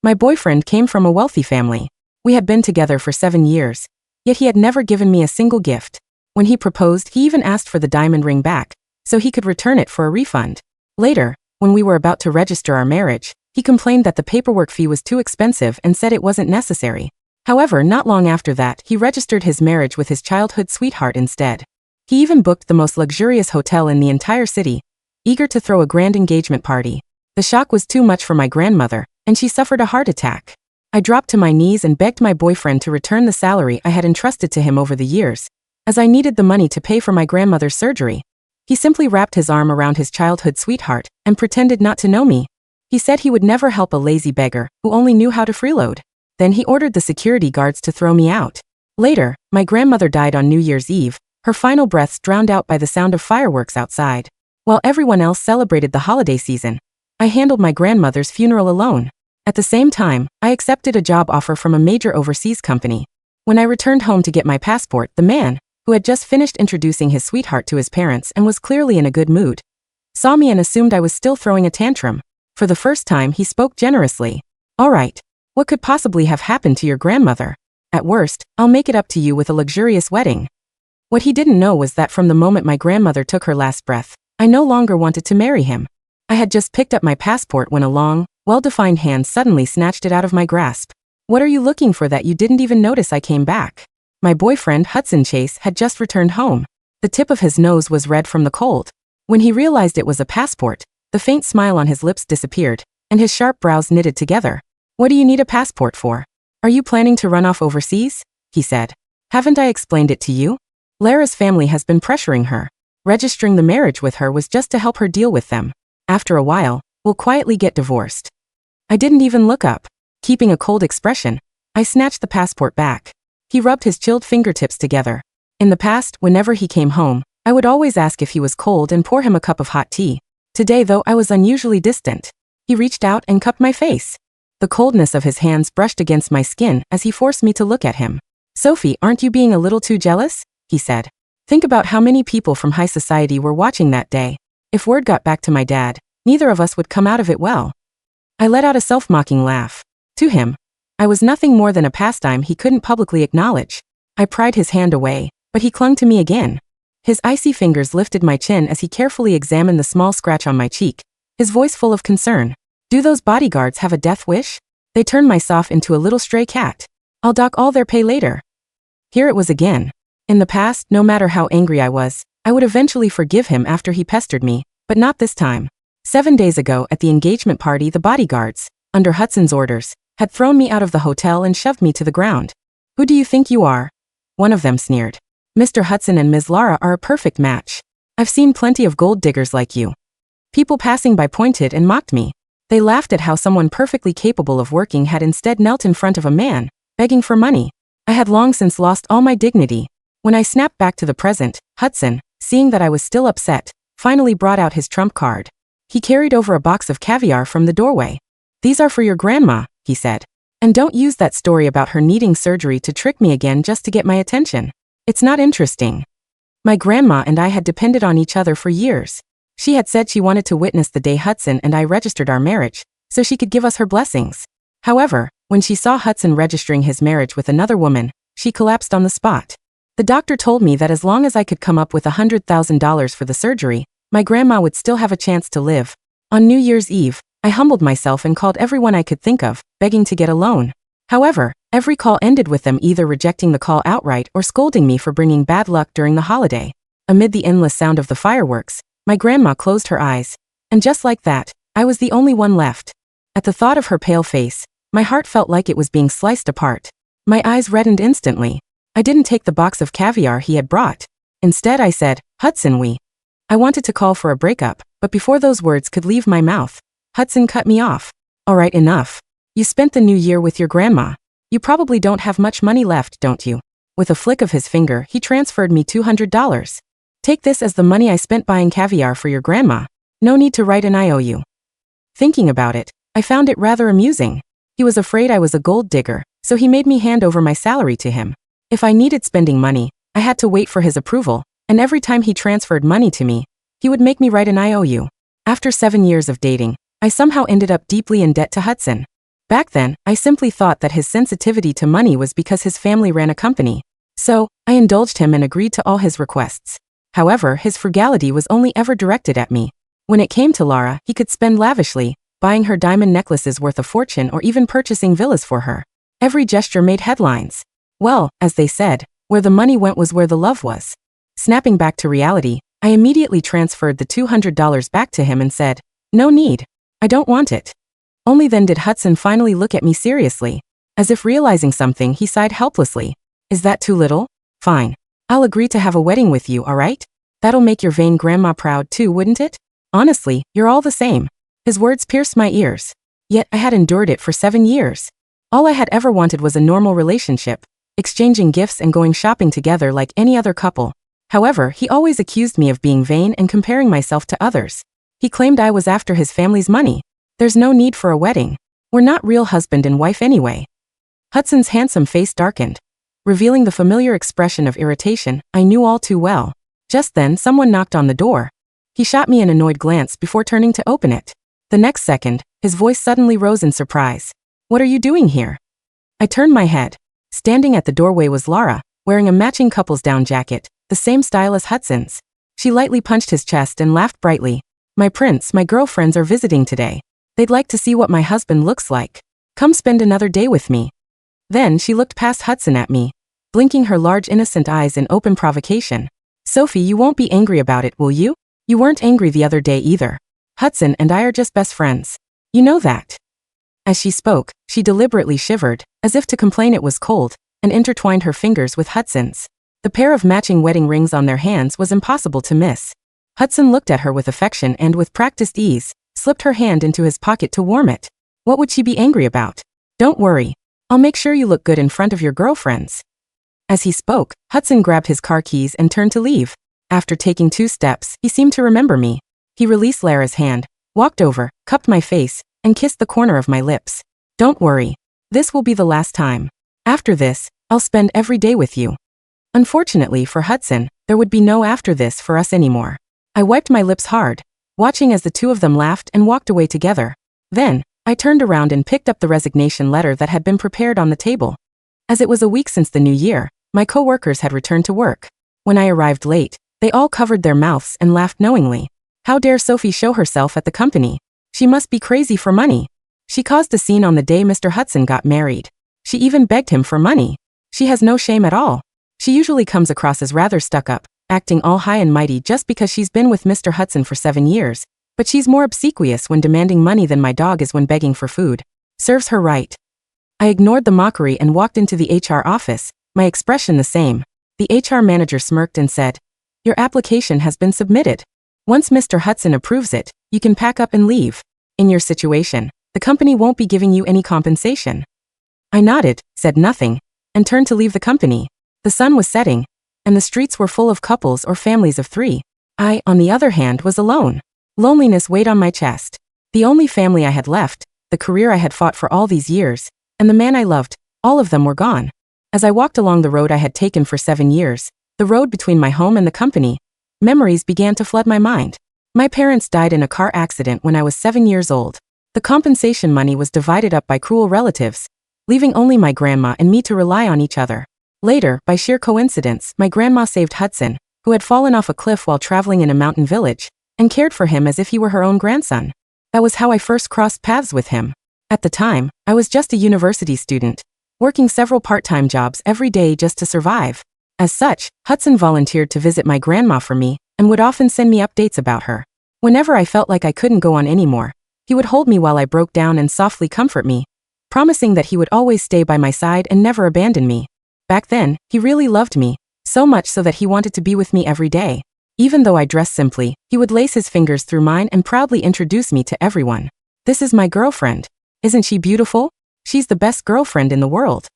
My boyfriend came from a wealthy family. We had been together for 7 years, yet he had never given me a single gift. When he proposed, he even asked for the diamond ring back, so he could return it for a refund. Later, when we were about to register our marriage, he complained that the paperwork fee was too expensive and said it wasn't necessary. However, not long after that, he registered his marriage with his childhood sweetheart instead. He even booked the most luxurious hotel in the entire city, eager to throw a grand engagement party. The shock was too much for my grandmother, and she suffered a heart attack. I dropped to my knees and begged my boyfriend to return the salary I had entrusted to him over the years, as I needed the money to pay for my grandmother's surgery. He simply wrapped his arm around his childhood sweetheart and pretended not to know me. He said he would never help a lazy beggar who only knew how to freeload. Then he ordered the security guards to throw me out. Later, my grandmother died on New Year's Eve, her final breaths drowned out by the sound of fireworks outside. While everyone else celebrated the holiday season, I handled my grandmother's funeral alone. At the same time, I accepted a job offer from a major overseas company. When I returned home to get my passport, the man, who had just finished introducing his sweetheart to his parents and was clearly in a good mood, saw me and assumed I was still throwing a tantrum. For the first time, he spoke generously. "All right. What could possibly have happened to your grandmother? At worst, I'll make it up to you with a luxurious wedding." What he didn't know was that from the moment my grandmother took her last breath, I no longer wanted to marry him. I had just picked up my passport when a long, well-defined hand suddenly snatched it out of my grasp. "What are you looking for that you didn't even notice I came back?" My boyfriend, Hudson Chase, had just returned home. The tip of his nose was red from the cold. When he realized it was a passport, the faint smile on his lips disappeared, and his sharp brows knitted together. "What do you need a passport for? Are you planning to run off overseas?" he said. "Haven't I explained it to you? Lara's family has been pressuring her. Registering the marriage with her was just to help her deal with them. After a while, we'll quietly get divorced." I didn't even look up. Keeping a cold expression, I snatched the passport back. He rubbed his chilled fingertips together. In the past, whenever he came home, I would always ask if he was cold and pour him a cup of hot tea. Today, though, I was unusually distant. He reached out and cupped my face. The coldness of his hands brushed against my skin as he forced me to look at him. "Sophie, aren't you being a little too jealous?" he said. "Think about how many people from high society were watching that day. If word got back to my dad, neither of us would come out of it well." I let out a self-mocking laugh. To him, I was nothing more than a pastime he couldn't publicly acknowledge. I pried his hand away, but he clung to me again. His icy fingers lifted my chin as he carefully examined the small scratch on my cheek, his voice full of concern. "Do those bodyguards have a death wish? They turned my Soph into a little stray cat. I'll dock all their pay later." Here it was again. In the past, no matter how angry I was, I would eventually forgive him after he pestered me, but not this time. 7 days ago at the engagement party, the bodyguards, under Hudson's orders, had thrown me out of the hotel and shoved me to the ground. "Who do you think you are?" one of them sneered. "Mr. Hudson and Ms. Lara are a perfect match. I've seen plenty of gold diggers like you." People passing by pointed and mocked me. They laughed at how someone perfectly capable of working had instead knelt in front of a man, begging for money. I had long since lost all my dignity. When I snapped back to the present, Hudson, seeing that I was still upset, finally brought out his trump card. He carried over a box of caviar from the doorway. "These are for your grandma," he said. "And don't use that story about her needing surgery to trick me again just to get my attention. It's not interesting." My grandma and I had depended on each other for years. She had said she wanted to witness the day Hudson and I registered our marriage, so she could give us her blessings. However, when she saw Hudson registering his marriage with another woman, she collapsed on the spot. The doctor told me that as long as I could come up with $100,000 for the surgery, my grandma would still have a chance to live. On New Year's Eve, I humbled myself and called everyone I could think of, begging to get a loan. However, every call ended with them either rejecting the call outright or scolding me for bringing bad luck during the holiday. Amid the endless sound of the fireworks, my grandma closed her eyes. And just like that, I was the only one left. At the thought of her pale face, my heart felt like it was being sliced apart. My eyes reddened instantly. I didn't take the box of caviar he had brought. Instead, I said, "Hudson, I wanted to call for a breakup, but before those words could leave my mouth, Hudson cut me off. "All right, enough. You spent the new year with your grandma. You probably don't have much money left, don't you?" With a flick of his finger, he transferred me $200. "Take this as the money I spent buying caviar for your grandma. No need to write an IOU." Thinking about it, I found it rather amusing. He was afraid I was a gold digger, so he made me hand over my salary to him. If I needed spending money, I had to wait for his approval, and every time he transferred money to me, he would make me write an IOU. After 7 years of dating, I somehow ended up deeply in debt to Hudson. Back then, I simply thought that his sensitivity to money was because his family ran a company. So, I indulged him and agreed to all his requests. However, his frugality was only ever directed at me. When it came to Lara, he could spend lavishly, buying her diamond necklaces worth a fortune or even purchasing villas for her. Every gesture made headlines. Well, as they said, where the money went was where the love was. Snapping back to reality, I immediately transferred the $200 back to him and said, "No need. I don't want it." Only then did Hudson finally look at me seriously. As if realizing something, he sighed helplessly. "Is that too little? Fine. I'll agree to have a wedding with you, alright? That'll make your vain grandma proud too, wouldn't it? Honestly, you're all the same." His words pierced my ears. Yet I had endured it for 7 years. All I had ever wanted was a normal relationship, exchanging gifts and going shopping together like any other couple. However, he always accused me of being vain and comparing myself to others. He claimed I was after his family's money. There's no need for a wedding. We're not real husband and wife anyway. Hudson's handsome face darkened, revealing the familiar expression of irritation I knew all too well. Just then, someone knocked on the door. He shot me an annoyed glance before turning to open it. The next second, his voice suddenly rose in surprise. "What are you doing here?" I turned my head. Standing at the doorway was Lara, wearing a matching couple's down jacket, the same style as Hudson's. She lightly punched his chest and laughed brightly. "My prince, my girlfriends are visiting today. They'd like to see what my husband looks like. Come spend another day with me." Then she looked past Hudson at me, blinking her large innocent eyes in open provocation. "Sophie, you won't be angry about it, will you? You weren't angry the other day either. Hudson and I are just best friends. You know that." As she spoke, she deliberately shivered, as if to complain it was cold, and intertwined her fingers with Hudson's. The pair of matching wedding rings on their hands was impossible to miss. Hudson looked at her with affection and with practiced ease, slipped her hand into his pocket to warm it. What would she be angry about? "Don't worry. I'll make sure you look good in front of your girlfriends." As he spoke, Hudson grabbed his car keys and turned to leave. After taking 2 steps, he seemed to remember me. He released Lara's hand, walked over, cupped my face, and kissed the corner of my lips. "Don't worry. This will be the last time. After this, I'll spend every day with you." Unfortunately for Hudson, there would be no after this for us anymore. I wiped my lips hard, watching as the two of them laughed and walked away together. Then, I turned around and picked up the resignation letter that had been prepared on the table. As it was a week since the new year, my co-workers had returned to work. When I arrived late, they all covered their mouths and laughed knowingly. How dare Sophie show herself at the company? She must be crazy for money. She caused a scene on the day Mr. Hudson got married. She even begged him for money. She has no shame at all. She usually comes across as rather stuck up, acting all high and mighty just because she's been with Mr. Hudson for 7 years, but she's more obsequious when demanding money than my dog is when begging for food. Serves her right. I ignored the mockery and walked into the HR office, my expression the same. The HR manager smirked and said, "Your application has been submitted. Once Mr. Hudson approves it, you can pack up and leave. In your situation, the company won't be giving you any compensation." I nodded, said nothing, and turned to leave the company. The sun was setting, and the streets were full of couples or families of 3. I, on the other hand, was alone. Loneliness weighed on my chest. The only family I had left, the career I had fought for all these years, and the man I loved, all of them were gone. As I walked along the road I had taken for 7 years, the road between my home and the company, memories began to flood my mind. My parents died in a car accident when I was 7 years old. The compensation money was divided up by cruel relatives, leaving only my grandma and me to rely on each other. Later, by sheer coincidence, my grandma saved Hudson, who had fallen off a cliff while traveling in a mountain village, and cared for him as if he were her own grandson. That was how I first crossed paths with him. At the time, I was just a university student, working several part-time jobs every day just to survive. As such, Hudson volunteered to visit my grandma for me, and would often send me updates about her. Whenever I felt like I couldn't go on anymore, he would hold me while I broke down and softly comfort me, promising that he would always stay by my side and never abandon me. Back then, he really loved me, so much so that he wanted to be with me every day. Even though I dressed simply, he would lace his fingers through mine and proudly introduce me to everyone. "This is my girlfriend. Isn't she beautiful? She's the best girlfriend in the world."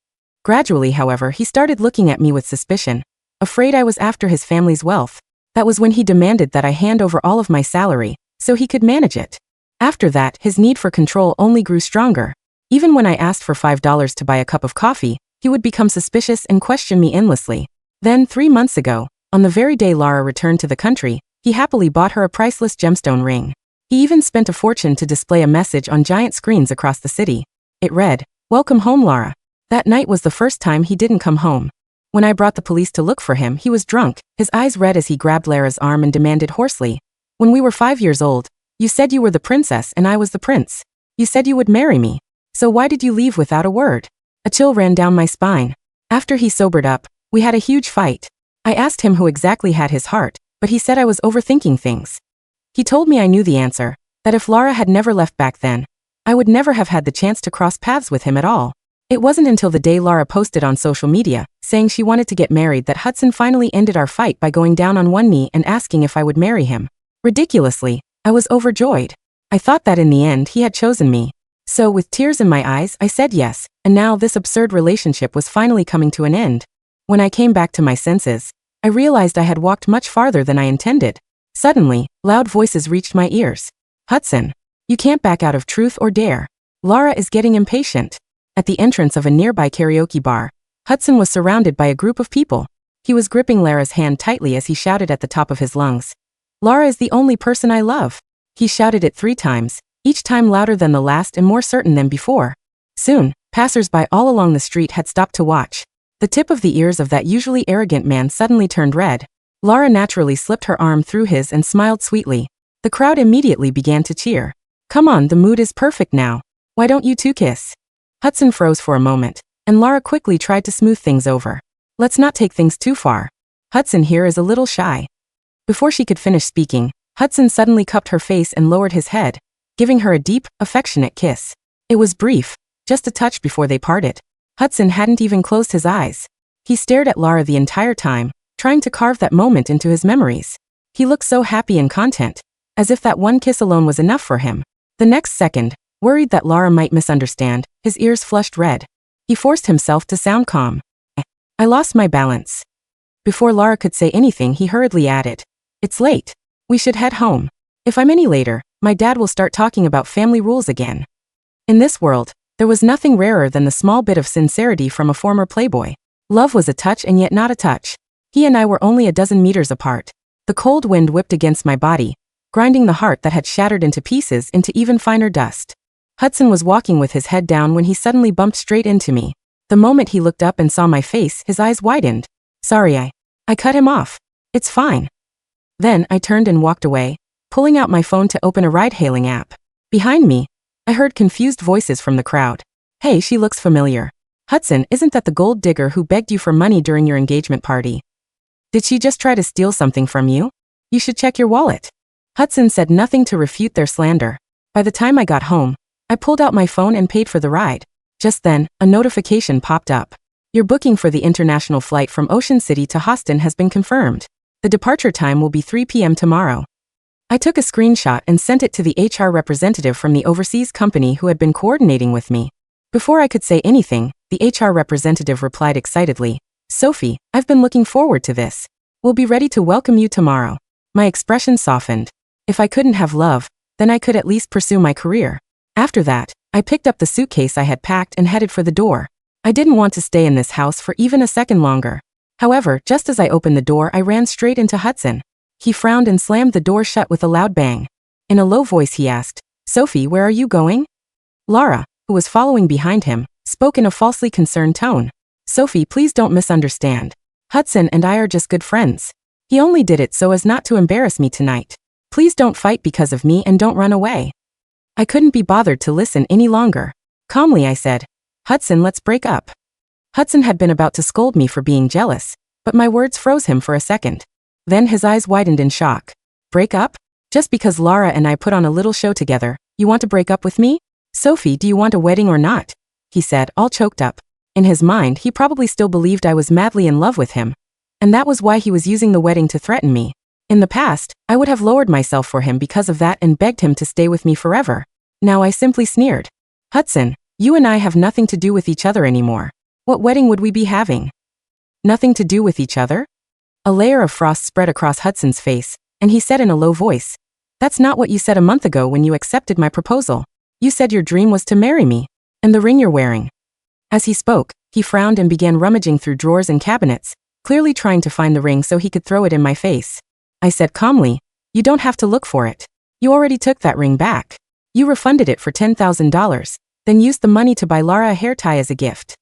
Gradually, however, he started looking at me with suspicion, afraid I was after his family's wealth. That was when he demanded that I hand over all of my salary, so he could manage it. After that, his need for control only grew stronger. Even when I asked for $5 to buy a cup of coffee, he would become suspicious and question me endlessly. Then, 3 months ago, on the very day Lara returned to the country, he happily bought her a priceless gemstone ring. He even spent a fortune to display a message on giant screens across the city. It read, "Welcome home, Lara." That night was the first time he didn't come home. When I brought the police to look for him, he was drunk, his eyes red as he grabbed Lara's arm and demanded hoarsely, "When we were 5 years old, you said you were the princess and I was the prince. You said you would marry me. So why did you leave without a word?" A chill ran down my spine. After he sobered up, we had a huge fight. I asked him who exactly had his heart, but he said I was overthinking things. He told me I knew the answer, that if Lara had never left back then, I would never have had the chance to cross paths with him at all. It wasn't until the day Lara posted on social media, saying she wanted to get married, that Hudson finally ended our fight by going down on one knee and asking if I would marry him. Ridiculously, I was overjoyed. I thought that in the end he had chosen me. So with tears in my eyes, I said yes, and now this absurd relationship was finally coming to an end. When I came back to my senses, I realized I had walked much farther than I intended. Suddenly, loud voices reached my ears. "Hudson, you can't back out of truth or dare. Lara is getting impatient." At the entrance of a nearby karaoke bar, Hudson was surrounded by a group of people. He was gripping Lara's hand tightly as he shouted at the top of his lungs, "Lara is the only person I love." He shouted it 3 times, each time louder than the last and more certain than before. Soon, passers-by all along the street had stopped to watch. The tip of the ears of that usually arrogant man suddenly turned red. Lara naturally slipped her arm through his and smiled sweetly. The crowd immediately began to cheer. "Come on, the mood is perfect now. Why don't you two kiss?" Hudson froze for a moment, and Lara quickly tried to smooth things over. "Let's not take things too far. Hudson here is a little shy." Before she could finish speaking, Hudson suddenly cupped her face and lowered his head, giving her a deep, affectionate kiss. It was brief, just a touch before they parted. Hudson hadn't even closed his eyes. He stared at Lara the entire time, trying to carve that moment into his memories. He looked so happy and content, as if that one kiss alone was enough for him. The next second, worried that Lara might misunderstand, his ears flushed red. He forced himself to sound calm. "I lost my balance." Before Lara could say anything, he hurriedly added, "It's late. We should head home. If I'm any later, my dad will start talking about family rules again." In this world, there was nothing rarer than the small bit of sincerity from a former playboy. Love was a touch and yet not a touch. He and I were only a dozen meters apart. The cold wind whipped against my body, grinding the heart that had shattered into pieces into even finer dust. Hudson was walking with his head down when he suddenly bumped straight into me. The moment he looked up and saw my face, his eyes widened. "Sorry, I cut him off. It's fine." Then I turned and walked away, pulling out my phone to open a ride-hailing app. Behind me, I heard confused voices from the crowd. "Hey, she looks familiar. Hudson, isn't that the gold digger who begged you for money during your engagement party? Did she just try to steal something from you? You should check your wallet." Hudson said nothing to refute their slander. By the time I got home, I pulled out my phone and paid for the ride. Just then, a notification popped up. "Your booking for the international flight from Ocean City to Houston has been confirmed. The departure time will be 3 p.m. tomorrow." I took a screenshot and sent it to the HR representative from the overseas company who had been coordinating with me. Before I could say anything, the HR representative replied excitedly, "Sophie, I've been looking forward to this. We'll be ready to welcome you tomorrow." My expression softened. If I couldn't have love, then I could at least pursue my career. After that, I picked up the suitcase I had packed and headed for the door. I didn't want to stay in this house for even a second longer. However, just as I opened the door, I ran straight into Hudson. He frowned and slammed the door shut with a loud bang. In a low voice he asked, "Sophie, where are you going?" Lara, who was following behind him, spoke in a falsely concerned tone. "Sophie, please don't misunderstand. Hudson and I are just good friends. He only did it so as not to embarrass me tonight. Please don't fight because of me and don't run away." I couldn't be bothered to listen any longer. Calmly I said, "Hudson, let's break up." Hudson had been about to scold me for being jealous, but my words froze him for a second. Then his eyes widened in shock. "Break up? Just because Lara and I put on a little show together, you want to break up with me? Sophie, do you want a wedding or not?" he said, all choked up. In his mind, he probably still believed I was madly in love with him, and that was why he was using the wedding to threaten me. In the past, I would have lowered myself for him because of that and begged him to stay with me forever. Now I simply sneered. "Hudson, you and I have nothing to do with each other anymore. What wedding would we be having?" "Nothing to do with each other?" A layer of frost spread across Hudson's face, and he said in a low voice, "That's not what you said a month ago when you accepted my proposal. You said your dream was to marry me. And the ring you're wearing." As he spoke, he frowned and began rummaging through drawers and cabinets, clearly trying to find the ring so he could throw it in my face. I said calmly, "You don't have to look for it. You already took that ring back. You refunded it for $10,000. then used the money to buy Lara a hair tie as a gift.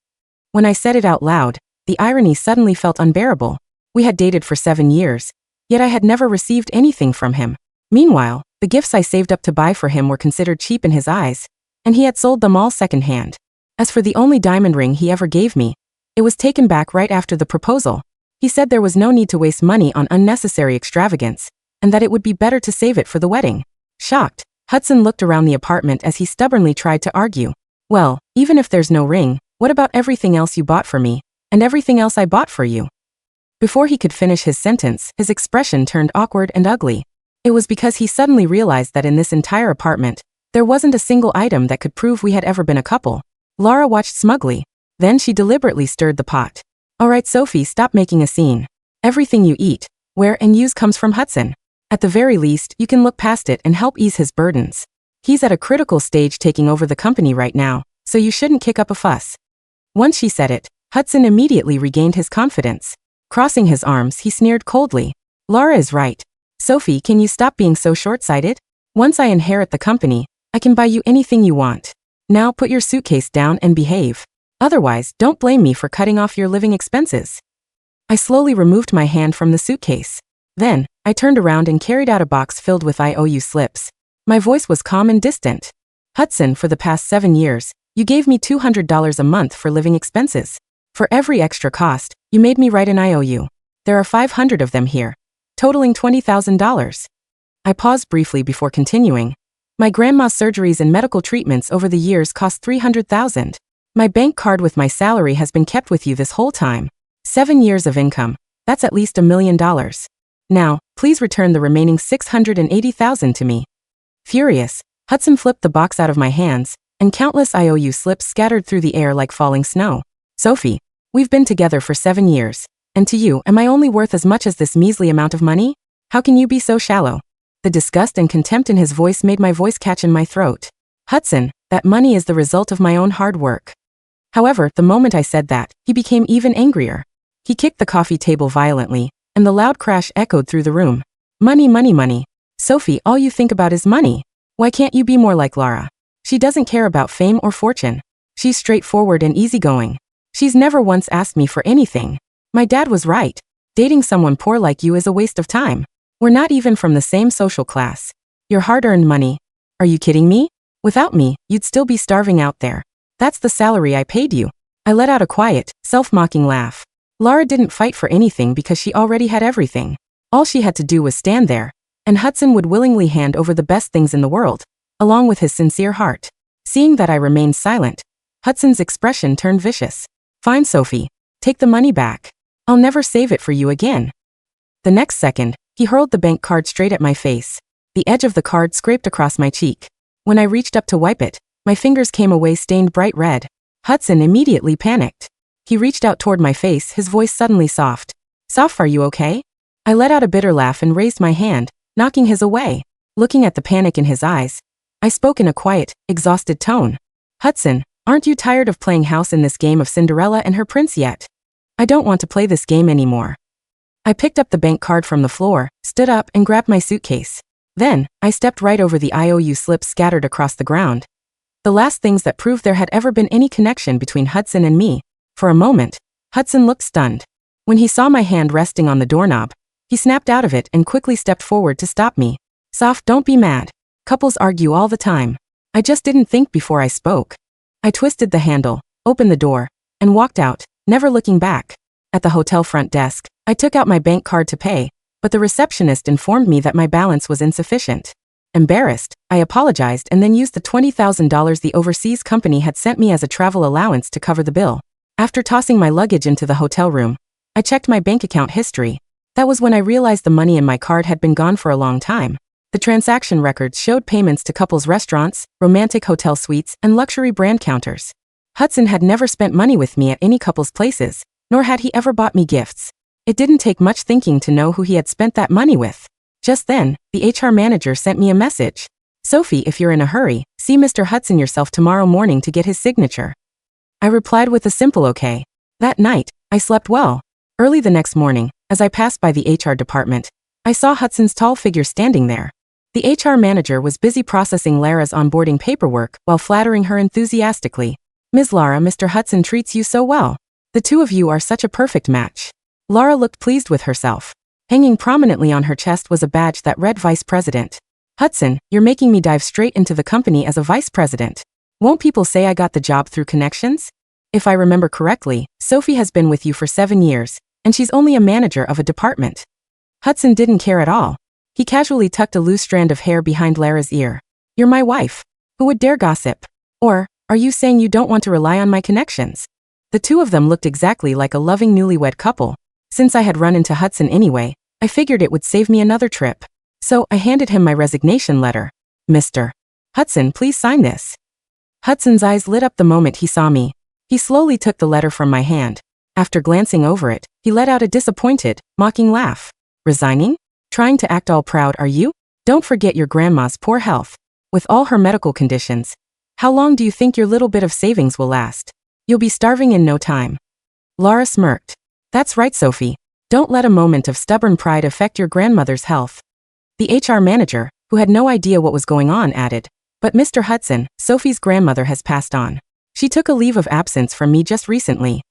When I said it out loud, the irony suddenly felt unbearable. We had dated for 7 years, yet I had never received anything from him. Meanwhile, the gifts I saved up to buy for him were considered cheap in his eyes, and he had sold them all secondhand. As for the only diamond ring he ever gave me, it was taken back right after the proposal. He said there was no need to waste money on unnecessary extravagance, and that it would be better to save it for the wedding. Shocked, Hudson looked around the apartment as he stubbornly tried to argue. Well, even if there's no ring, what about everything else you bought for me, and everything else I bought for you? Before he could finish his sentence, his expression turned awkward and ugly. It was because he suddenly realized that in this entire apartment, there wasn't a single item that could prove we had ever been a couple. Lara watched smugly. Then she deliberately stirred the pot. All right, Sophie, stop making a scene. Everything you eat, wear, and use comes from Hudson. At the very least, you can look past it and help ease his burdens. He's at a critical stage taking over the company right now, so you shouldn't kick up a fuss. Once she said it, Hudson immediately regained his confidence. Crossing his arms, he sneered coldly. Lara is right. Sophie, can you stop being so short-sighted? Once I inherit the company, I can buy you anything you want. Now put your suitcase down and behave. Otherwise, don't blame me for cutting off your living expenses. I slowly removed my hand from the suitcase. Then, I turned around and carried out a box filled with IOU slips. My voice was calm and distant. Hudson, for the past 7 years, you gave me $200 a month for living expenses. For every extra cost, you made me write an IOU. There are 500 of them here, totaling $20,000. I paused briefly before continuing. My grandma's surgeries and medical treatments over the years cost $300,000. My bank card with my salary has been kept with you this whole time. 7 years of income, that's at least $1 million. Now, please return the remaining $680,000 to me. Furious, Hudson flipped the box out of my hands, and countless IOU slips scattered through the air like falling snow. Sophie, we've been together for 7 years, and to you, am I only worth as much as this measly amount of money? How can you be so shallow? The disgust and contempt in his voice made my voice catch in my throat. Hudson, that money is the result of my own hard work. However, the moment I said that, he became even angrier. He kicked the coffee table violently, and the loud crash echoed through the room. Money, money, money. Sophie, all you think about is money. Why can't you be more like Lara? She doesn't care about fame or fortune. She's straightforward and easygoing. She's never once asked me for anything. My dad was right. Dating someone poor like you is a waste of time. We're not even from the same social class. Your hard-earned money. Are you kidding me? Without me, you'd still be starving out there. That's the salary I paid you. I let out a quiet, self-mocking laugh. Lara didn't fight for anything because she already had everything. All she had to do was stand there, and Hudson would willingly hand over the best things in the world, along with his sincere heart. Seeing that I remained silent, Hudson's expression turned vicious. Fine, Sophie. Take the money back. I'll never save it for you again. The next second, he hurled the bank card straight at my face. The edge of the card scraped across my cheek. When I reached up to wipe it, my fingers came away stained bright red. Hudson immediately panicked. He reached out toward my face, his voice suddenly soft. Soph, are you okay? I let out a bitter laugh and raised my hand, knocking his away. Looking at the panic in his eyes, I spoke in a quiet, exhausted tone. Hudson, aren't you tired of playing house in this game of Cinderella and her prince yet? I don't want to play this game anymore. I picked up the bank card from the floor, stood up and grabbed my suitcase. Then, I stepped right over the IOU slips scattered across the ground. The last things that proved there had ever been any connection between Hudson and me. For a moment, Hudson looked stunned. When he saw my hand resting on the doorknob, he snapped out of it and quickly stepped forward to stop me. Soph, don't be mad. Couples argue all the time. I just didn't think before I spoke. I twisted the handle, opened the door, and walked out, never looking back. At the hotel front desk, I took out my bank card to pay, but the receptionist informed me that my balance was insufficient. Embarrassed, I apologized and then used the $20,000 the overseas company had sent me as a travel allowance to cover the bill. After tossing my luggage into the hotel room, I checked my bank account history. That was when I realized the money in my card had been gone for a long time. The transaction records showed payments to couples' restaurants, romantic hotel suites, and luxury brand counters. Hudson had never spent money with me at any couple's places, nor had he ever bought me gifts. It didn't take much thinking to know who he had spent that money with. Just then, the HR manager sent me a message. Sophie, if you're in a hurry, see Mr. Hudson yourself tomorrow morning to get his signature. I replied with a simple okay. That night, I slept well. Early the next morning, as I passed by the HR department, I saw Hudson's tall figure standing there. The HR manager was busy processing Lara's onboarding paperwork while flattering her enthusiastically. Ms. Lara, Mr. Hudson treats you so well. The two of you are such a perfect match. Lara looked pleased with herself. Hanging prominently on her chest was a badge that read Vice President. Hudson, you're making me dive straight into the company as a vice president. Won't people say I got the job through connections? If I remember correctly, Sophie has been with you for 7 years, and she's only a manager of a department. Hudson didn't care at all. He casually tucked a loose strand of hair behind Lara's ear. You're my wife. Who would dare gossip? Or, are you saying you don't want to rely on my connections? The two of them looked exactly like a loving newlywed couple. Since I had run into Hudson anyway, I figured it would save me another trip. So I handed him my resignation letter. Mr. Hudson, please sign this. Hudson's eyes lit up the moment he saw me. He slowly took the letter from my hand. After glancing over it, he let out a disappointed, mocking laugh. Resigning? Trying to act all proud, are you? Don't forget your grandma's poor health. With all her medical conditions. How long do you think your little bit of savings will last? You'll be starving in no time. Lara smirked. That's right, Sophie. Don't let a moment of stubborn pride affect your grandmother's health. The HR manager, who had no idea what was going on, added, but Mr. Hudson, Sophie's grandmother has passed on. She took a leave of absence from me just recently.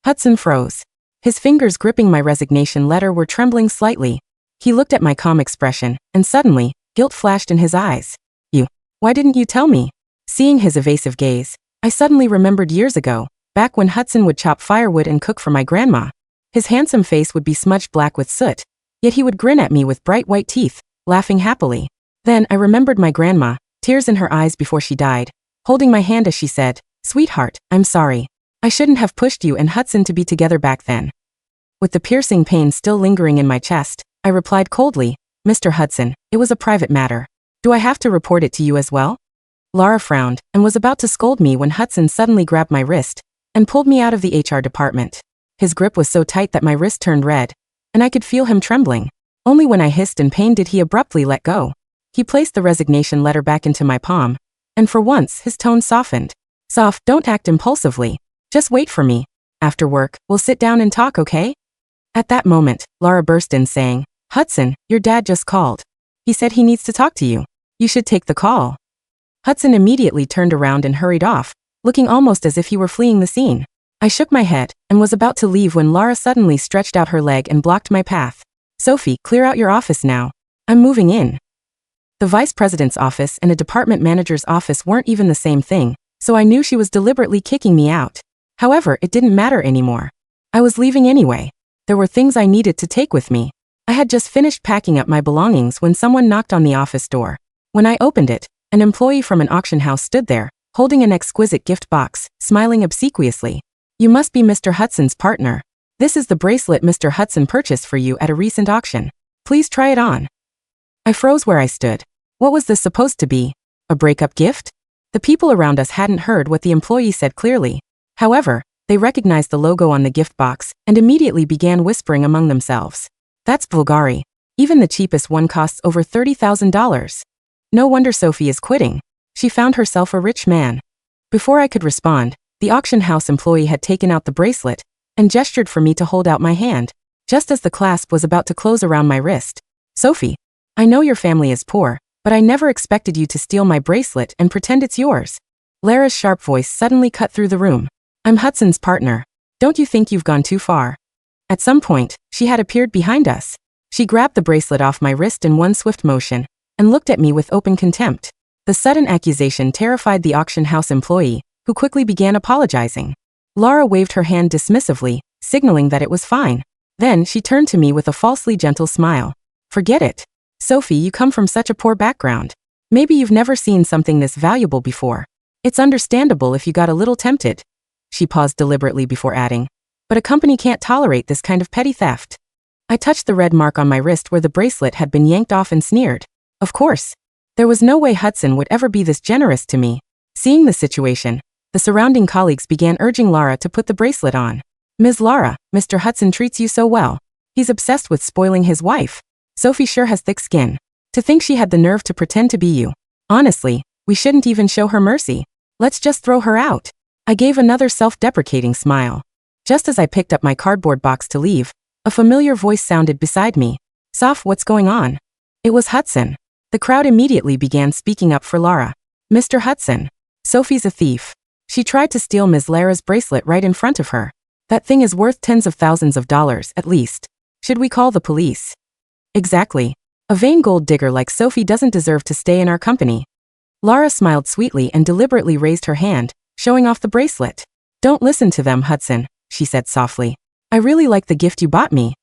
Hudson froze. His fingers gripping my resignation letter were trembling slightly. He looked at my calm expression, and suddenly, guilt flashed in his eyes. Why didn't you tell me? Seeing his evasive gaze, I suddenly remembered years ago, back when Hudson would chop firewood and cook for my grandma. His handsome face would be smudged black with soot, yet he would grin at me with bright white teeth, laughing happily. Then I remembered my grandma, tears in her eyes before she died, holding my hand as she said, "Sweetheart, I'm sorry. I shouldn't have pushed you and Hudson to be together back then." With the piercing pain still lingering in my chest, I replied coldly, "Mr. Hudson, it was a private matter. Do I have to report it to you as well?" Lara frowned and was about to scold me when Hudson suddenly grabbed my wrist and pulled me out of the HR department. His grip was so tight that my wrist turned red, and I could feel him trembling. Only when I hissed in pain did he abruptly let go. He placed the resignation letter back into my palm, and for once his tone softened. "Soft, don't act impulsively. Just wait for me. After work, we'll sit down and talk, okay?" At that moment, Lara burst in saying, "Hudson, your dad just called. He said he needs to talk to you. You should take the call." Hudson immediately turned around and hurried off, looking almost as if he were fleeing the scene. I shook my head and was about to leave when Lara suddenly stretched out her leg and blocked my path. "Sophie, clear out your office now. I'm moving in." The vice president's office and a department manager's office weren't even the same thing, so I knew she was deliberately kicking me out. However, it didn't matter anymore. I was leaving anyway. There were things I needed to take with me. I had just finished packing up my belongings when someone knocked on the office door. When I opened it, an employee from an auction house stood there, holding an exquisite gift box, smiling obsequiously. "You must be Mr. Hudson's partner. This is the bracelet Mr. Hudson purchased for you at a recent auction. Please try it on." I froze where I stood. What was this supposed to be? A breakup gift? The people around us hadn't heard what the employee said clearly. However, they recognized the logo on the gift box and immediately began whispering among themselves. "That's Bulgari. Even the cheapest one costs over $30,000. No wonder Sophie is quitting. She found herself a rich man." Before I could respond, the auction house employee had taken out the bracelet and gestured for me to hold out my hand, just as the clasp was about to close around my wrist. "Sophie, I know your family is poor, but I never expected you to steal my bracelet and pretend it's yours." Lara's sharp voice suddenly cut through the room. "I'm Hudson's partner. Don't you think you've gone too far?" At some point, she had appeared behind us. She grabbed the bracelet off my wrist in one swift motion and looked at me with open contempt. The sudden accusation terrified the auction house employee, who quickly began apologizing. Lara waved her hand dismissively, signaling that it was fine. Then she turned to me with a falsely gentle smile. "Forget it. Sophie, you come from such a poor background. Maybe you've never seen something this valuable before. It's understandable if you got a little tempted." She paused deliberately before adding, "But a company can't tolerate this kind of petty theft." I touched the red mark on my wrist where the bracelet had been yanked off and sneered. Of course. There was no way Hudson would ever be this generous to me. Seeing the situation, the surrounding colleagues began urging Lara to put the bracelet on. "Ms. Lara, Mr. Hudson treats you so well. He's obsessed with spoiling his wife. Sophie sure has thick skin. To think she had the nerve to pretend to be you. Honestly, we shouldn't even show her mercy. Let's just throw her out." I gave another self-deprecating smile. Just as I picked up my cardboard box to leave, a familiar voice sounded beside me. "Soph, what's going on?" It was Hudson. The crowd immediately began speaking up for Lara. Mr. Hudson. Sophie's a thief. She tried to steal Ms. Lara's bracelet right in front of her. That thing is worth tens of thousands of dollars, at least. Should we call the police? Exactly. A vain gold digger like Sophie doesn't deserve to stay in our company. Lara smiled sweetly and deliberately raised her hand, showing off the bracelet. Don't listen to them, Hudson, she said softly. I really like the gift you bought me.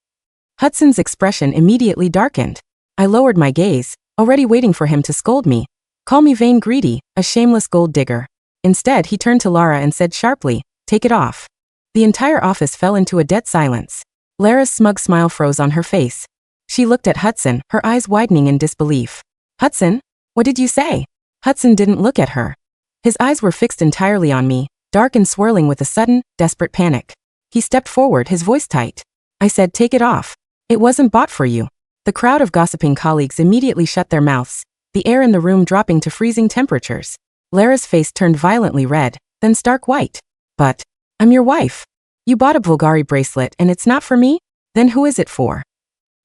Hudson's expression immediately darkened. I lowered my gaze, already waiting for him to scold me. Call me vain greedy, a shameless gold digger. Instead, he turned to Lara and said sharply, take it off. The entire office fell into a dead silence. Lara's smug smile froze on her face. She looked at Hudson, her eyes widening in disbelief. Hudson? What did you say? Hudson didn't look at her. His eyes were fixed entirely on me, dark and swirling with a sudden, desperate panic. He stepped forward, his voice tight. I said, take it off. It wasn't bought for you. The crowd of gossiping colleagues immediately shut their mouths, the air in the room dropping to freezing temperatures. Lara's face turned violently red, then stark white. But, I'm your wife. You bought a Bulgari bracelet and it's not for me? Then who is it for?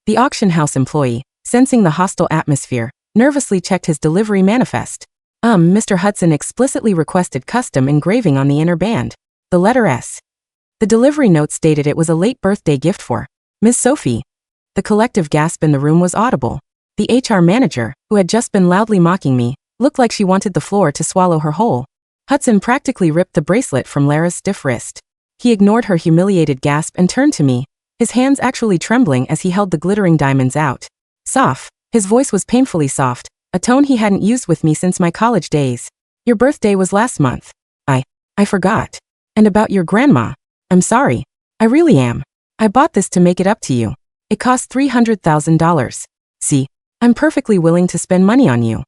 The auction house employee, sensing the hostile atmosphere, nervously checked his delivery manifest. Mr. Hudson explicitly requested custom engraving on the inner band. The letter S. The delivery note stated it was a late birthday gift for Miss Sophie. The collective gasp in the room was audible. The HR manager, who had just been loudly mocking me, looked like she wanted the floor to swallow her whole. Hudson practically ripped the bracelet from Lara's stiff wrist. He ignored her humiliated gasp and turned to me, his hands actually trembling as he held the glittering diamonds out. Soft. His voice was painfully soft, a tone he hadn't used with me since my college days. Your birthday was last month. I forgot. And about your grandma. I'm sorry. I really am. I bought this to make it up to you. It cost $300,000. See, I'm perfectly willing to spend money on you.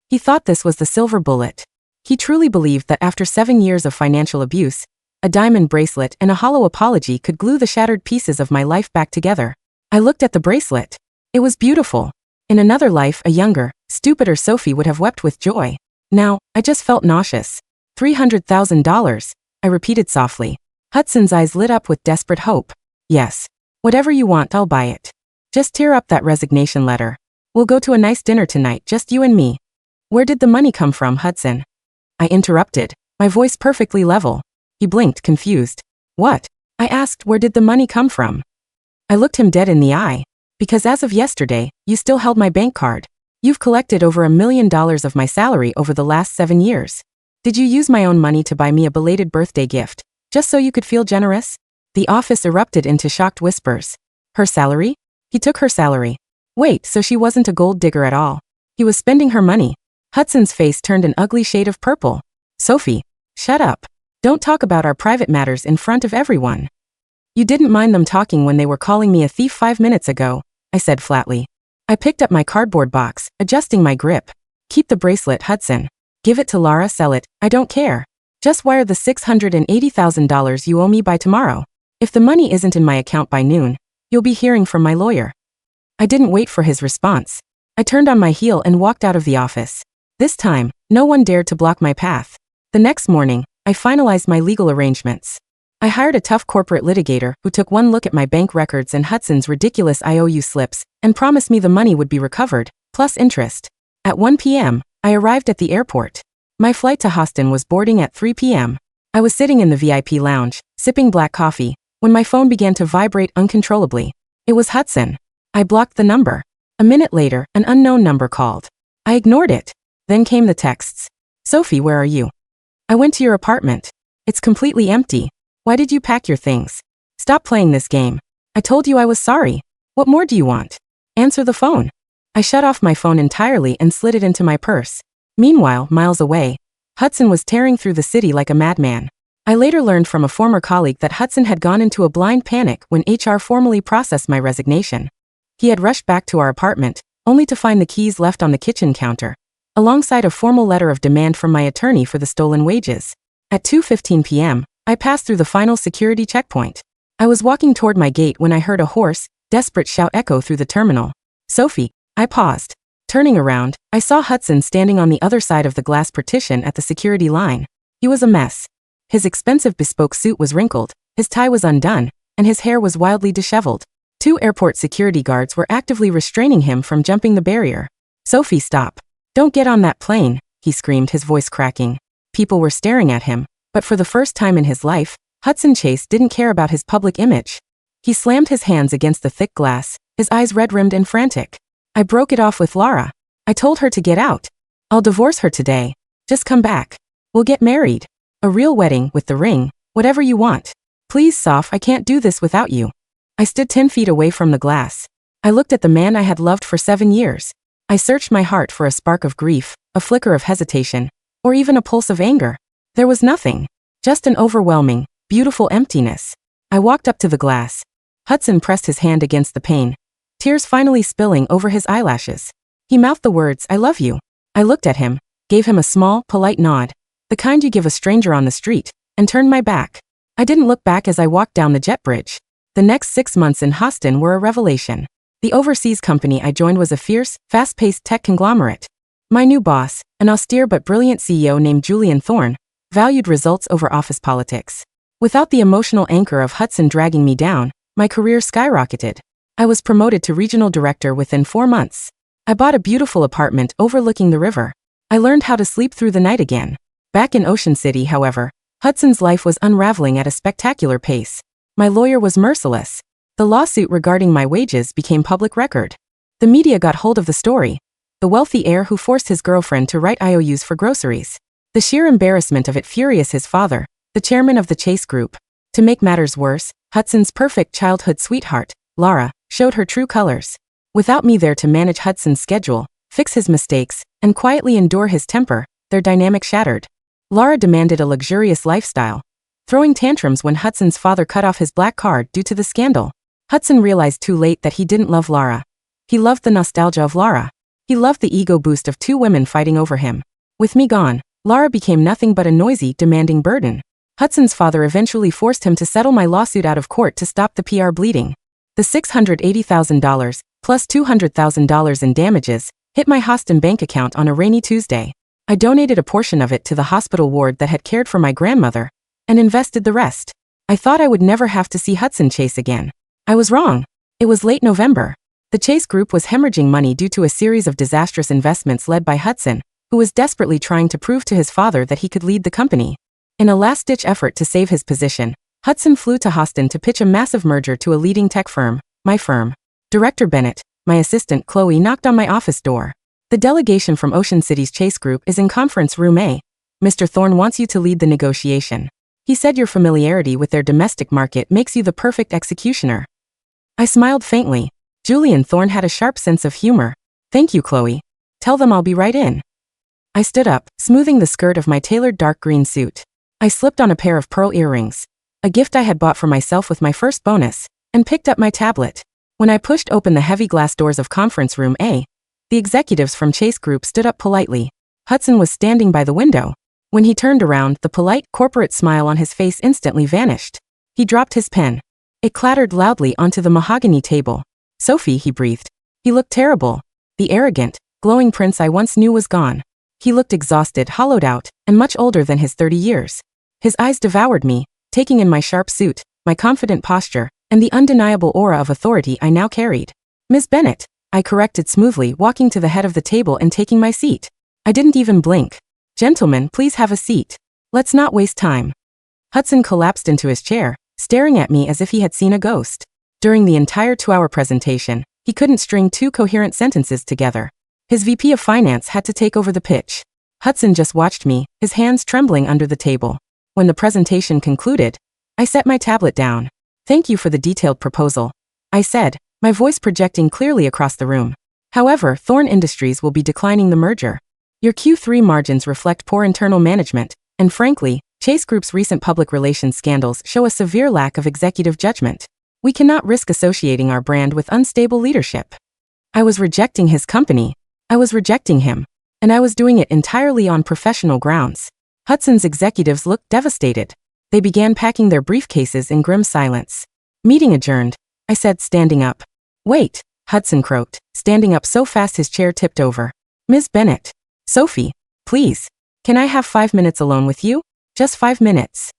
He thought this was the silver bullet. He truly believed that after 7 years of financial abuse, a diamond bracelet and a hollow apology could glue the shattered pieces of my life back together. I looked at the bracelet. It was beautiful. In another life, a younger, stupider Sophie would have wept with joy. Now, I just felt nauseous. $300,000, I repeated softly. Hudson's eyes lit up with desperate hope. Yes. Whatever you want, I'll buy it. Just tear up that resignation letter. We'll go to a nice dinner tonight, just you and me. Where did the money come from, Hudson? I interrupted, my voice perfectly level. He blinked, confused. What? I asked, where did the money come from? I looked him dead in the eye. Because as of yesterday, you still held my bank card. You've collected over $1 million of my salary over the last 7 years. Did you use my own money to buy me a belated birthday gift, just so you could feel generous? The office erupted into shocked whispers. Her salary? He took her salary. Wait, so she wasn't a gold digger at all. He was spending her money. Hudson's face turned an ugly shade of purple. Sophie, shut up. Don't talk about our private matters in front of everyone. You didn't mind them talking when they were calling me a thief 5 minutes ago, I said flatly. I picked up my cardboard box, adjusting my grip. Keep the bracelet, Hudson. Give it to Lara, sell it, I don't care. Just wire the $680,000 you owe me by tomorrow. If the money isn't in my account by noon, you'll be hearing from my lawyer. I didn't wait for his response. I turned on my heel and walked out of the office. This time, no one dared to block my path. The next morning, I finalized my legal arrangements. I hired a tough corporate litigator who took one look at my bank records and Hudson's ridiculous IOU slips and promised me the money would be recovered, plus interest. At 1 p.m., I arrived at the airport. My flight to Houston was boarding at 3 p.m. I was sitting in the VIP lounge, sipping black coffee, when my phone began to vibrate uncontrollably. It was Hudson. I blocked the number. A minute later, an unknown number called. I ignored it. Then came the texts. Sophie, where are you? I went to your apartment. It's completely empty. Why did you pack your things? Stop playing this game. I told you I was sorry. What more do you want? Answer the phone. I shut off my phone entirely and slid it into my purse. Meanwhile, miles away, Hudson was tearing through the city like a madman. I later learned from a former colleague that Hudson had gone into a blind panic when HR formally processed my resignation. He had rushed back to our apartment, only to find the keys left on the kitchen counter, alongside a formal letter of demand from my attorney for the stolen wages. At 2:15 p.m., I passed through the final security checkpoint. I was walking toward my gate when I heard a hoarse, desperate shout echo through the terminal. Sophie, I paused. Turning around, I saw Hudson standing on the other side of the glass partition at the security line. He was a mess. His expensive bespoke suit was wrinkled, his tie was undone, and his hair was wildly disheveled. 2 airport security guards were actively restraining him from jumping the barrier. Sophie, stop. Don't get on that plane, he screamed, his voice cracking. People were staring at him, but for the first time in his life, Hudson Chase didn't care about his public image. He slammed his hands against the thick glass, his eyes red-rimmed and frantic. I broke it off with Lara. I told her to get out. I'll divorce her today. Just come back. We'll get married. A real wedding with the ring, whatever you want. Please, Soph, I can't do this without you. I stood 10 feet away from the glass. I looked at the man I had loved for 7 years. I searched my heart for a spark of grief, a flicker of hesitation, or even a pulse of anger. There was nothing. Just an overwhelming, beautiful emptiness. I walked up to the glass. Hudson pressed his hand against the pane, tears finally spilling over his eyelashes. He mouthed the words, I love you. I looked at him, gave him a small, polite nod, the kind you give a stranger on the street, and turned my back. I didn't look back as I walked down the jet bridge. The next 6 months in Houston were a revelation. The overseas company I joined was a fierce, fast-paced tech conglomerate. My new boss, an austere but brilliant CEO named Julian Thorne, valued results over office politics. Without the emotional anchor of Hudson dragging me down, my career skyrocketed. I was promoted to regional director within 4 months. I bought a beautiful apartment overlooking the river. I learned how to sleep through the night again. Back in Ocean City, however, Hudson's life was unraveling at a spectacular pace. My lawyer was merciless. The lawsuit regarding my wages became public record. The media got hold of the story. The wealthy heir who forced his girlfriend to write IOUs for groceries. The sheer embarrassment of it furious his father, the chairman of the Chase Group. To make matters worse, Hudson's perfect childhood sweetheart, Lara, showed her true colors. Without me there to manage Hudson's schedule, fix his mistakes, and quietly endure his temper, their dynamic shattered. Lara demanded a luxurious lifestyle, throwing tantrums when Hudson's father cut off his black card due to the scandal. Hudson realized too late that he didn't love Lara. He loved the nostalgia of Lara. He loved the ego boost of 2 women fighting over him. With me gone, Lara became nothing but a noisy, demanding burden. Hudson's father eventually forced him to settle my lawsuit out of court to stop the PR bleeding. The $680,000, plus $200,000 in damages, hit my Houston bank account on a rainy Tuesday. I donated a portion of it to the hospital ward that had cared for my grandmother, and invested the rest. I thought I would never have to see Hudson Chase again. I was wrong. It was late November. The Chase Group was hemorrhaging money due to a series of disastrous investments led by Hudson, who was desperately trying to prove to his father that he could lead the company. In a last-ditch effort to save his position, Hudson flew to Houston to pitch a massive merger to a leading tech firm, my firm. Director Bennett, my assistant Chloe knocked on my office door. The delegation from Ocean City's Chase Group is in conference room A. Mr. Thorne wants you to lead the negotiation. He said your familiarity with their domestic market makes you the perfect executioner. I smiled faintly. Julian Thorne had a sharp sense of humor. Thank you, Chloe. Tell them I'll be right in. I stood up, smoothing the skirt of my tailored dark green suit. I slipped on a pair of pearl earrings, a gift I had bought for myself with my first bonus, and picked up my tablet. When I pushed open the heavy glass doors of conference room A, the executives from Chase Group stood up politely. Hudson was standing by the window. When he turned around, the polite, corporate smile on his face instantly vanished. He dropped his pen. It clattered loudly onto the mahogany table. Sophie, he breathed. He looked terrible. The arrogant, glowing prince I once knew was gone. He looked exhausted, hollowed out, and much older than his 30 years. His eyes devoured me, taking in my sharp suit, my confident posture, and the undeniable aura of authority I now carried. Miss Bennett, I corrected smoothly, walking to the head of the table and taking my seat. I didn't even blink. Gentlemen, please have a seat. Let's not waste time. Hudson collapsed into his chair, staring at me as if he had seen a ghost. During the entire 2-hour presentation, he couldn't string 2 coherent sentences together. His VP of Finance had to take over the pitch. Hudson just watched me, his hands trembling under the table. When the presentation concluded, I set my tablet down. Thank you for the detailed proposal, I said, my voice projecting clearly across the room. However, Thorne Industries will be declining the merger. Your Q3 margins reflect poor internal management, and frankly, Chase Group's recent public relations scandals show a severe lack of executive judgment. We cannot risk associating our brand with unstable leadership. I was rejecting his company. I was rejecting him. And I was doing it entirely on professional grounds. Hudson's executives looked devastated. They began packing their briefcases in grim silence. Meeting adjourned, I said, standing up. Wait, Hudson croaked, standing up so fast his chair tipped over. Ms. Bennett. Sophie, please. Can I have 5 minutes alone with you? Just 5 minutes.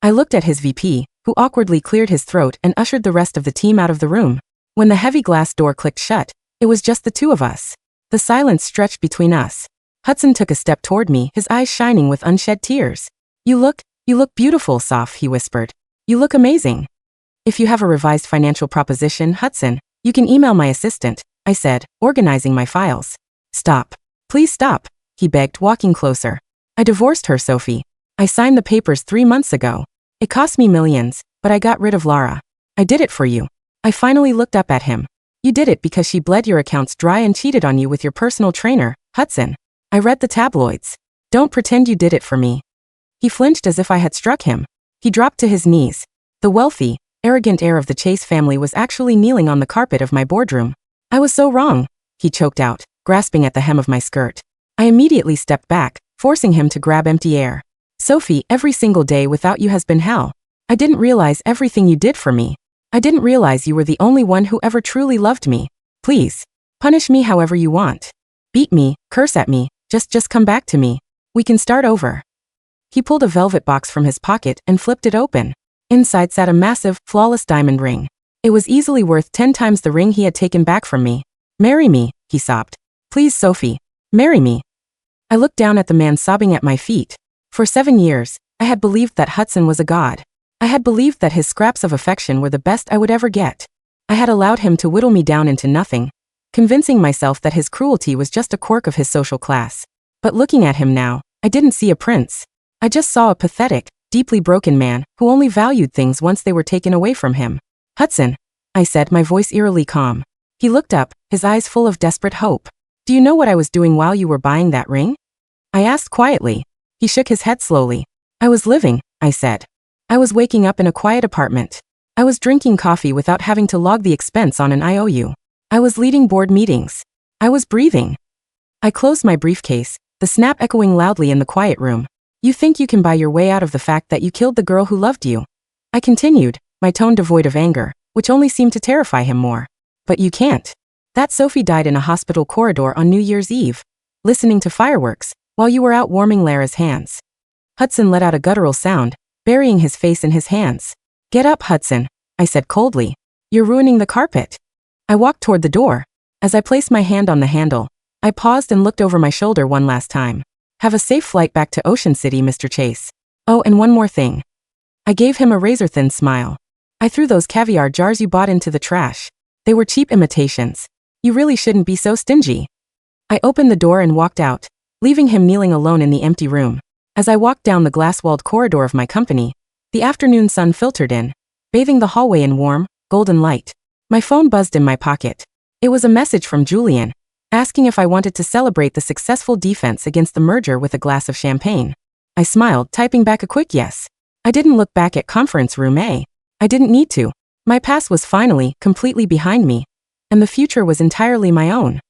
I looked at his VP, who awkwardly cleared his throat and ushered the rest of the team out of the room. When the heavy glass door clicked shut, it was just the 2 of us. The silence stretched between us. Hudson took a step toward me, his eyes shining with unshed tears. You look beautiful, Soph, he whispered. You look amazing. If you have a revised financial proposition, Hudson, you can email my assistant, I said, organizing my files. Stop. Please stop, he begged, walking closer. I divorced her, Sophie. I signed the papers 3 months ago. It cost me millions, but I got rid of Lara. I did it for you. I finally looked up at him. You did it because she bled your accounts dry and cheated on you with your personal trainer, Hudson. I read the tabloids. Don't pretend you did it for me. He flinched as if I had struck him. He dropped to his knees. The wealthy, arrogant heir of the Chase family was actually kneeling on the carpet of my boardroom. I was so wrong, he choked out, grasping at the hem of my skirt. I immediately stepped back, forcing him to grab empty air. Sophie, every single day without you has been hell. I didn't realize everything you did for me. I didn't realize you were the only one who ever truly loved me. Please, punish me however you want. Beat me, curse at me, just come back to me. We can start over. He pulled a velvet box from his pocket and flipped it open. Inside sat a massive, flawless diamond ring. It was easily worth 10 times the ring he had taken back from me. Marry me, he sobbed. Please, Sophie, marry me. I looked down at the man sobbing at my feet. For 7 years, I had believed that Hudson was a god. I had believed that his scraps of affection were the best I would ever get. I had allowed him to whittle me down into nothing, convincing myself that his cruelty was just a quirk of his social class. But looking at him now, I didn't see a prince. I just saw a pathetic, deeply broken man who only valued things once they were taken away from him. Hudson, I said, my voice eerily calm. He looked up, his eyes full of desperate hope. Do you know what I was doing while you were buying that ring? I asked quietly. He shook his head slowly. I was living, I said. I was waking up in a quiet apartment. I was drinking coffee without having to log the expense on an IOU. I was leading board meetings. I was breathing. I closed my briefcase, the snap echoing loudly in the quiet room. You think you can buy your way out of the fact that you killed the girl who loved you? I continued, my tone devoid of anger, which only seemed to terrify him more. But you can't. That Sophie died in a hospital corridor on New Year's Eve, listening to fireworks, while you were out warming Lara's hands. Hudson let out a guttural sound, burying his face in his hands. Get up, Hudson, I said coldly. You're ruining the carpet. I walked toward the door. As I placed my hand on the handle, I paused and looked over my shoulder one last time. Have a safe flight back to Ocean City, Mr. Chase. Oh, and one more thing. I gave him a razor-thin smile. I threw those caviar jars you bought into the trash. They were cheap imitations. You really shouldn't be so stingy. I opened the door and walked out, leaving him kneeling alone in the empty room. As I walked down the glass-walled corridor of my company, the afternoon sun filtered in, bathing the hallway in warm, golden light. My phone buzzed in my pocket. It was a message from Julian, asking if I wanted to celebrate the successful defense against the merger with a glass of champagne. I smiled, typing back a quick yes. I didn't look back at conference room A. I didn't need to. My past was finally, completely behind me, and the future was entirely my own.